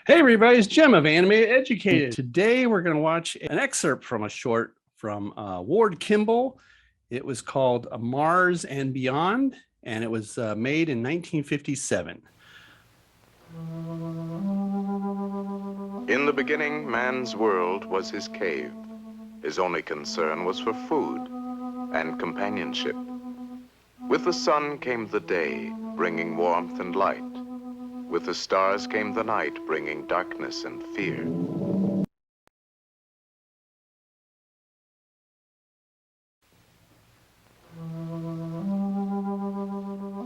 Hey everybody, it's Jim of Animateducated. Today we're going to watch an excerpt from a short from Ward Kimball. It was called Mars and Beyond, and it was made in 1957. In the beginning, man's world was his cave. His only concern was for food and companionship. With the sun came the day, bringing warmth and light. With the stars came the night, bringing darkness and fear.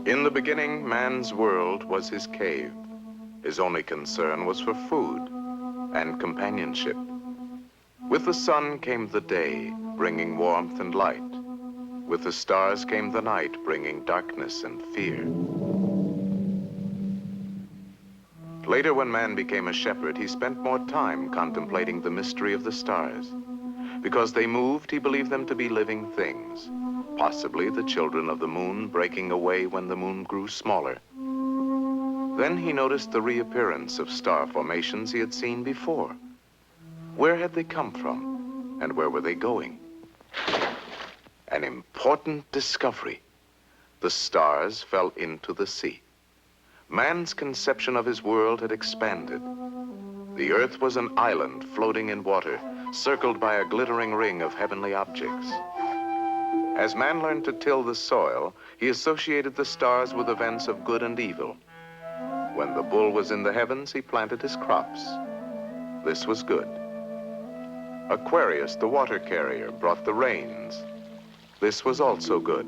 In the beginning, man's world was his cave. His only concern was for food and companionship. With the sun came the day, bringing warmth and light. With the stars came the night, bringing darkness and fear. Later, when man became a shepherd, he spent more time contemplating the mystery of the stars. Because they moved, he believed them to be living things, possibly the children of the moon breaking away when the moon grew smaller. Then he noticed the reappearance of star formations he had seen before. Where had they come from, and where were they going? An important discovery. The stars fell into the sea. Man's conception of his world had expanded. The earth was an island floating in water, circled by a glittering ring of heavenly objects. As man learned to till the soil, he associated the stars with events of good and evil. When the bull was in the heavens, he planted his crops. This was good. Aquarius, the water carrier, brought the rains. This was also good.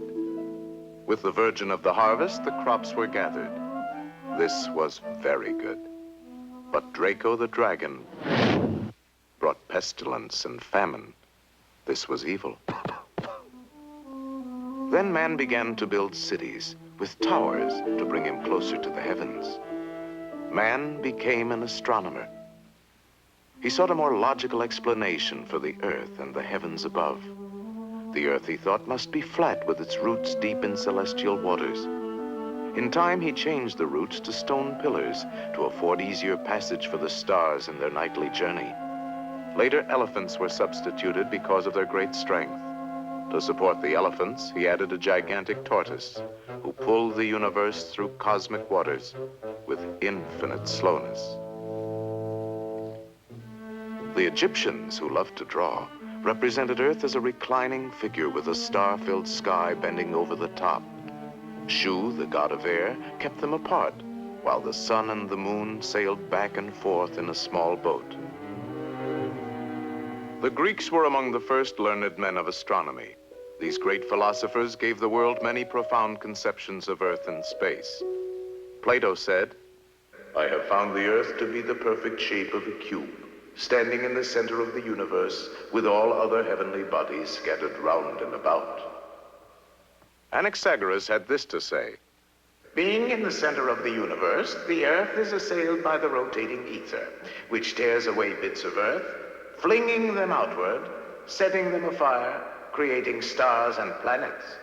With the Virgin of the harvest, the crops were gathered. This was very good. But Draco the dragon brought pestilence and famine. This was evil. Then man began to build cities with towers to bring him closer to the heavens. Man became an astronomer. He sought a more logical explanation for the earth and the heavens above. The earth, he thought, must be flat with its roots deep in celestial waters. In time, he changed the roots to stone pillars to afford easier passage for the stars in their nightly journey. Later, elephants were substituted because of their great strength. To support the elephants, he added a gigantic tortoise who pulled the universe through cosmic waters with infinite slowness. The Egyptians, who loved to draw, represented Earth as a reclining figure with a star-filled sky bending over the top. Shu, the god of air, kept them apart, while the sun and the moon sailed back and forth in a small boat. The Greeks were among the first learned men of astronomy. These great philosophers gave the world many profound conceptions of Earth and space. Plato said, "I have found the Earth to be the perfect shape of a cube, standing in the center of the universe, with all other heavenly bodies scattered round and about." Anaxagoras had this to say, "Being in the center of the universe, the Earth is assailed by the rotating ether, which tears away bits of Earth, flinging them outward, setting them afire, creating stars and planets."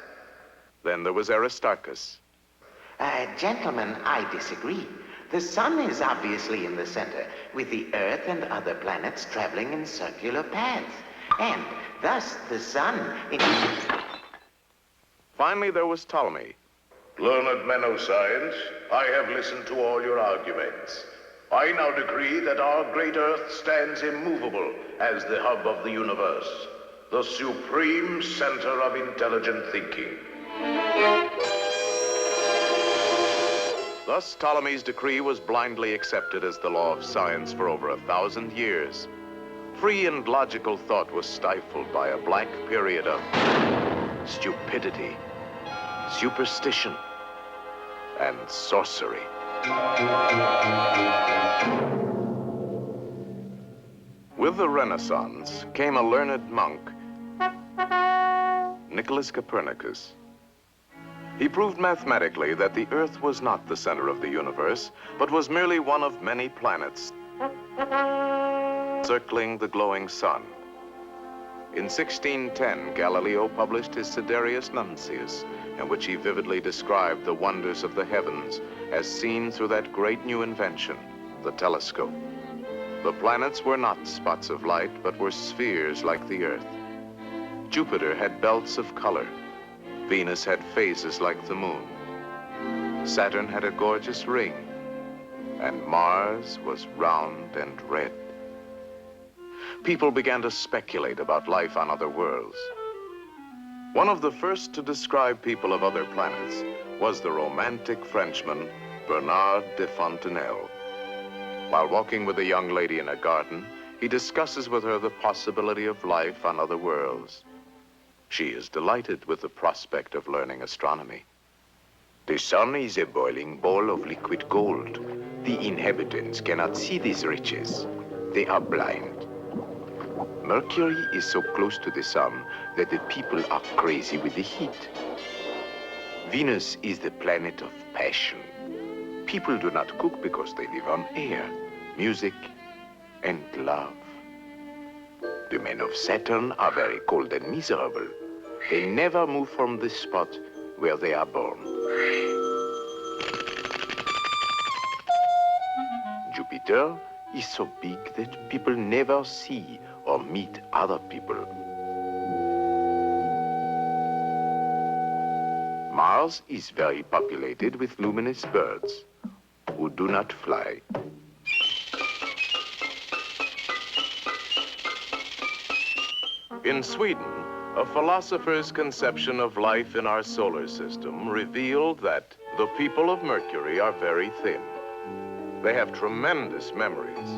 Then there was Aristarchus. Gentlemen, I disagree. The sun is obviously in the center, with the Earth and other planets traveling in circular paths. And thus the sun Finally, there was Ptolemy. "Learned men of science, I have listened to all your arguments. I now decree that our great Earth stands immovable as the hub of the universe, the supreme center of intelligent thinking." Thus, Ptolemy's decree was blindly accepted as the law of science for over 1,000 years. Free and logical thought was stifled by a black period of stupidity, superstition, and sorcery. With the Renaissance came a learned monk, Nicholas Copernicus. He proved mathematically that the Earth was not the center of the universe, but was merely one of many planets circling the glowing sun. In 1610, Galileo published his Sidereus Nuncius, in which he vividly described the wonders of the heavens as seen through that great new invention, the telescope. The planets were not spots of light, but were spheres like the Earth. Jupiter had belts of color. Venus had phases like the moon. Saturn had a gorgeous ring, and Mars was round and red. People began to speculate about life on other worlds. One of the first to describe people of other planets was the romantic Frenchman, Bernard de Fontenelle. While walking with a young lady in a garden, he discusses with her the possibility of life on other worlds. She is delighted with the prospect of learning astronomy. The sun is a boiling ball of liquid gold. The inhabitants cannot see these riches. They are blind. Mercury is so close to the sun that the people are crazy with the heat. Venus is the planet of passion. People do not cook because they live on air, music, and love. The men of Saturn are very cold and miserable. They never move from the spot where they are born. Jupiter is so big that people never see or meet other people. Mars is very populated with luminous birds who do not fly. In Sweden, a philosopher's conception of life in our solar system revealed that the people of Mercury are very thin. They have tremendous memories.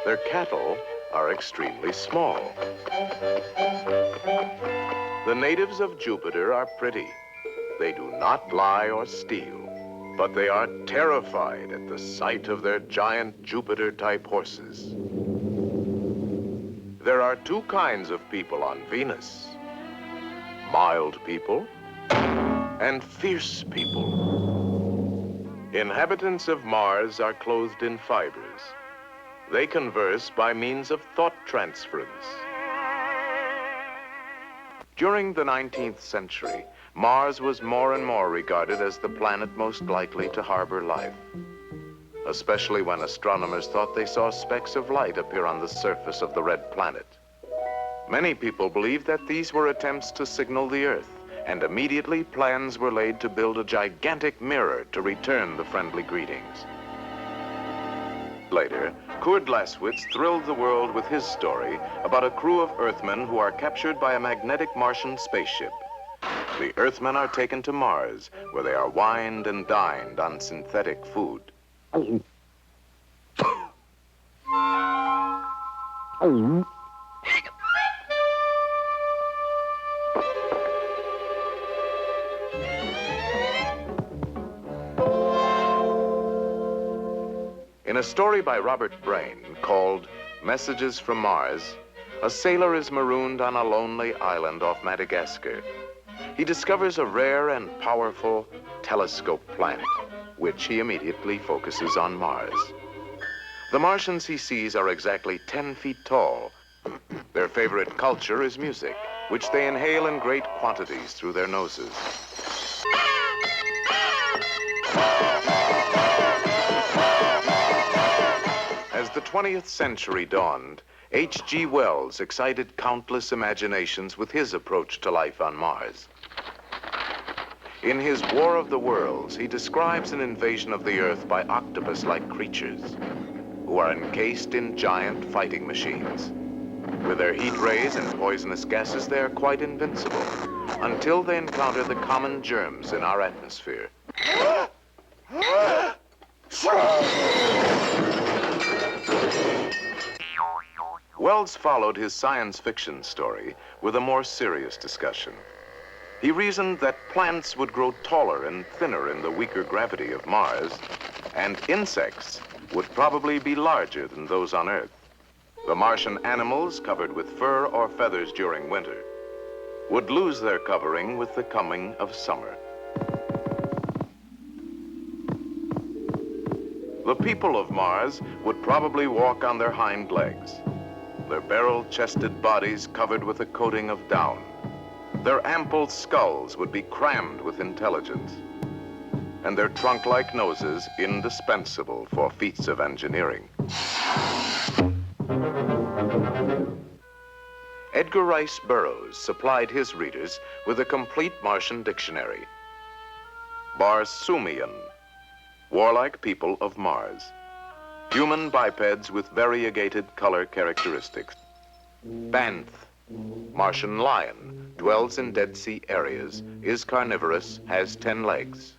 Their cattle are extremely small. The natives of Jupiter are pretty. They do not lie or steal, but they are terrified at the sight of their giant Jupiter-type horses. There are two kinds of people on Venus: mild people and fierce people. Inhabitants of Mars are clothed in fibers. They converse by means of thought transference. During the 19th century, Mars was more and more regarded as the planet most likely to harbor life, especially when astronomers thought they saw specks of light appear on the surface of the red planet. Many people believed that these were attempts to signal the Earth, and immediately plans were laid to build a gigantic mirror to return the friendly greetings. Later, Kurt Laswitz thrilled the world with his story about a crew of Earthmen who are captured by a magnetic Martian spaceship. The Earthmen are taken to Mars, where they are wined and dined on synthetic food. In a story by Robert Brain called Messages from Mars, a sailor is marooned on a lonely island off Madagascar. He discovers a rare and powerful telescope planet, which he immediately focuses on Mars. The Martians he sees are exactly 10 feet tall. Their favorite culture is music, which they inhale in great quantities through their noses. As the 20th century dawned, H.G. Wells excited countless imaginations with his approach to life on Mars. In his War of the Worlds, he describes an invasion of the Earth by octopus-like creatures who are encased in giant fighting machines. With their heat rays and poisonous gases, they are quite invincible until they encounter the common germs in our atmosphere. Wells followed his science fiction story with a more serious discussion. He reasoned that plants would grow taller and thinner in the weaker gravity of Mars, and insects would probably be larger than those on Earth. The Martian animals, covered with fur or feathers during winter, would lose their covering with the coming of summer. The people of Mars would probably walk on their hind legs, their barrel-chested bodies covered with a coating of down. Their ample skulls would be crammed with intelligence. and their trunk-like noses indispensable for feats of engineering. Edgar Rice Burroughs supplied his readers with a complete Martian dictionary. Barsoomian, warlike people of Mars. Human bipeds with variegated color characteristics. Banth, Martian lion, dwells in Dead Sea areas, is carnivorous, has 10 legs.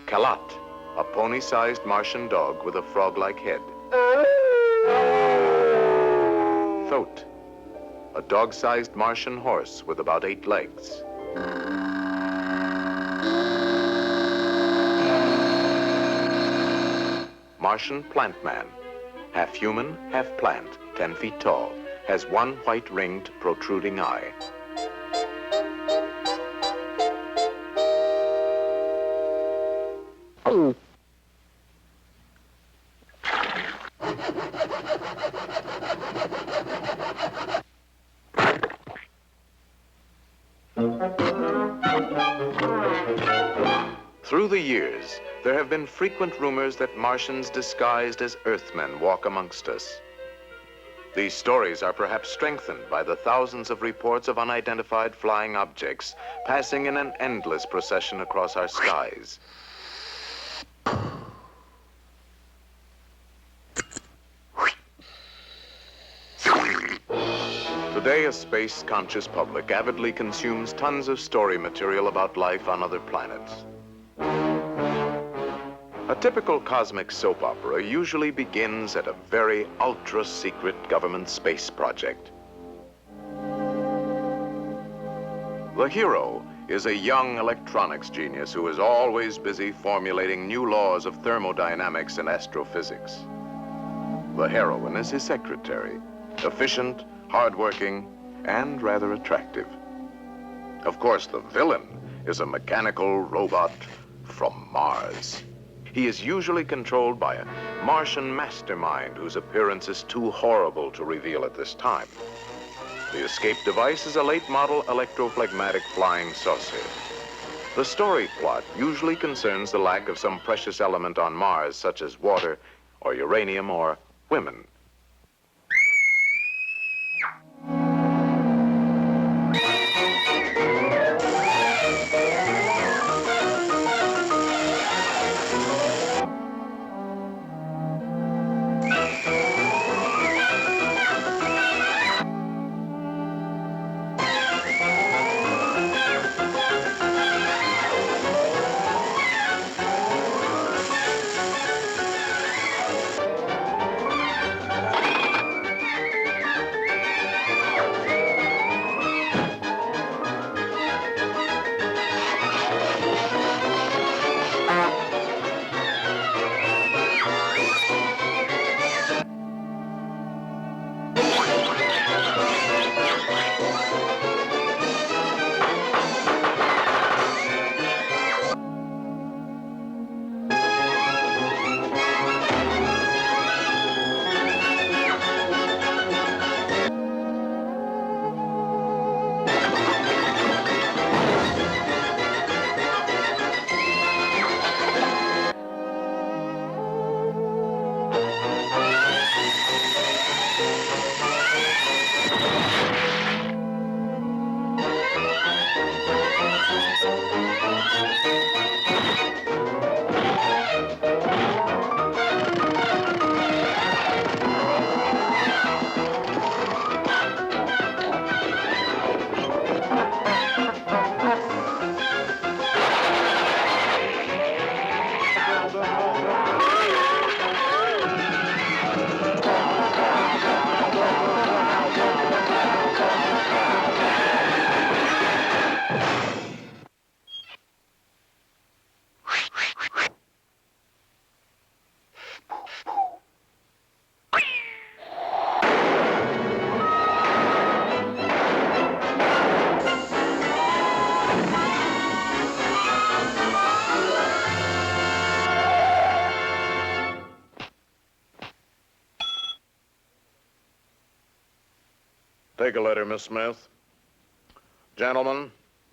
Kalat, a pony-sized Martian dog with a frog-like head. Thoth, a dog-sized Martian horse with about 8 legs. Martian plant man, half human, half plant, 10 feet tall, has one white ringed protruding eye. Through the years, there have been frequent rumors that Martians disguised as Earthmen walk amongst us. These stories are perhaps strengthened by the thousands of reports of unidentified flying objects passing in an endless procession across our skies. Today, a space-conscious public avidly consumes tons of story material about life on other planets. A typical cosmic soap opera usually begins at a very ultra-secret government space project. The hero is a young electronics genius who is always busy formulating new laws of thermodynamics and astrophysics. The heroine is his secretary, efficient, hardworking, and rather attractive. Of course, the villain is a mechanical robot from Mars. He is usually controlled by a Martian mastermind whose appearance is too horrible to reveal at this time. The escape device is a late-model electrophlegmatic flying saucer. The story plot usually concerns the lack of some precious element on Mars, such as water or uranium or women. Take a letter, Miss Smith. Gentlemen,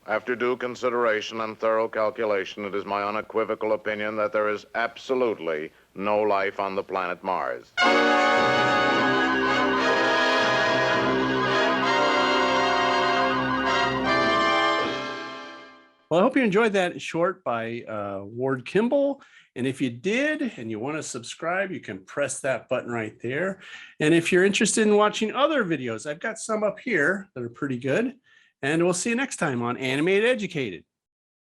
After due consideration and thorough calculation, it is my unequivocal opinion that there is absolutely no life on the planet Mars. Well, I hope you enjoyed that short by Ward Kimball. And if you did and you want to subscribe, you can press that button right there. And if you're interested in watching other videos, I've got some up here that are pretty good. And we'll see you next time on Animated Educated.